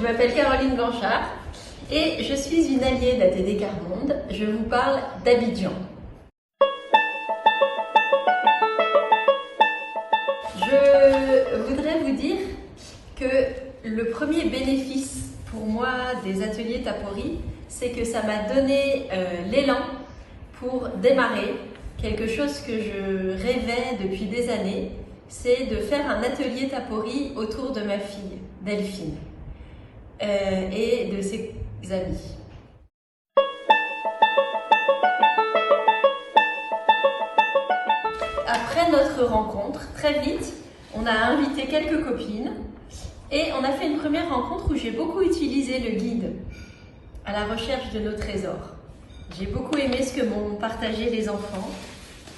je m'appelle Caroline Blanchard et je suis une alliée d'ATD Quart Monde. Je vous parle d'Abidjan. Je voudrais vous dire que le premier bénéfice pour moi des ateliers Tapori, c'est que ça m'a donné l'élan pour démarrer quelque chose que je rêvais depuis des années, c'est de faire un atelier Tapori autour de ma fille, Delphine, et de ses amis. Après notre rencontre, très vite, on a invité quelques copines et on a fait une première rencontre où j'ai beaucoup utilisé le guide à la recherche de nos trésors. J'ai beaucoup aimé ce que m'ont partagé les enfants.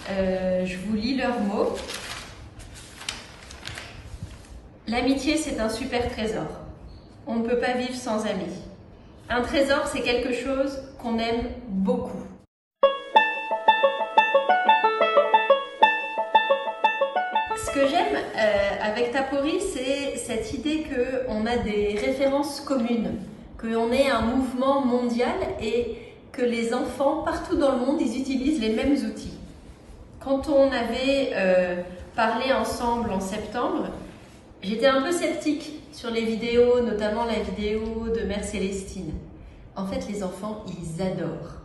Je vous lis leurs mots. L'amitié, c'est un super trésor. On ne peut pas vivre sans amis. Un trésor, c'est quelque chose qu'on aime beaucoup. Ce que j'aime avec Tapori, c'est cette idée qu'on a des références communes, qu'on est un mouvement mondial et que les enfants, partout dans le monde, ils utilisent les mêmes outils. Quand on avait parlé ensemble en septembre, j'étais un peu sceptique sur les vidéos, notamment la vidéo de Mère Célestine. En fait, les enfants, ils adorent.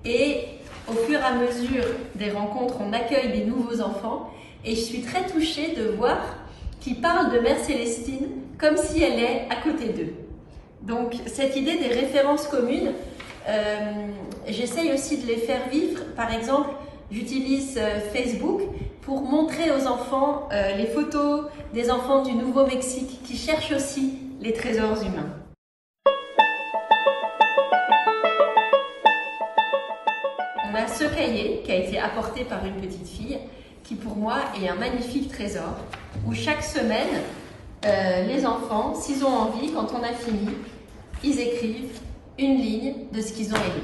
Et au fur et à mesure des rencontres, on accueille des nouveaux enfants et je suis très touchée de voir qu'ils parlent de Mère Célestine comme si elle est à côté d'eux. Donc, cette idée des références communes, j'essaye aussi de les faire vivre. Par exemple, j'utilise Facebook pour montrer aux enfants les photos des enfants du Nouveau-Mexique qui cherchent aussi les trésors humains. On a ce cahier qui a été apporté par une petite fille qui pour moi est un magnifique trésor où chaque semaine, les enfants, s'ils ont envie, quand on a fini, ils écrivent une ligne de ce qu'ils ont aimé.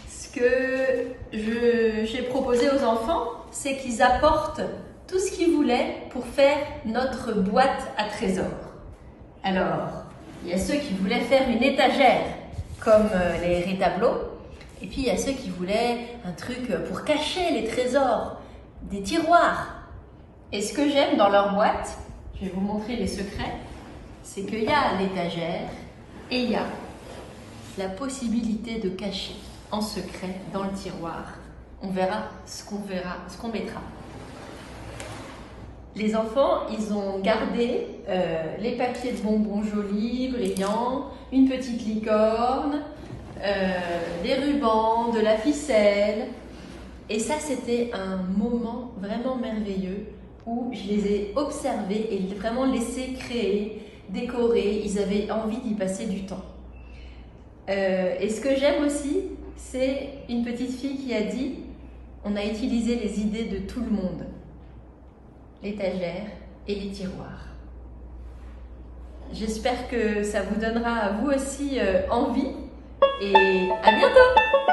Ce que j'ai proposé aux enfants, c'est qu'ils apportent tout ce qu'ils voulaient pour faire notre boîte à trésors. Alors, il y a ceux qui voulaient faire une étagère, comme les rétableaux, et puis il y a ceux qui voulaient un truc pour cacher les trésors, des tiroirs. Et ce que j'aime dans leur boîte, je vais vous montrer les secrets, c'est qu'il y a l'étagère et il y a la possibilité de cacher en secret dans le tiroir. On verra ce qu'on mettra. Les enfants, ils ont gardé les papiers de bonbons jolis, brillants, une petite licorne, des rubans, de la ficelle. Et ça, c'était un moment vraiment merveilleux où je les ai observés et vraiment laissés créer, décorer. Ils avaient envie d'y passer du temps. Et ce que j'aime aussi, c'est une petite fille qui a dit « On a utilisé les idées de tout le monde, l'étagère et les tiroirs ». J'espère que ça vous donnera à vous aussi envie et à bientôt!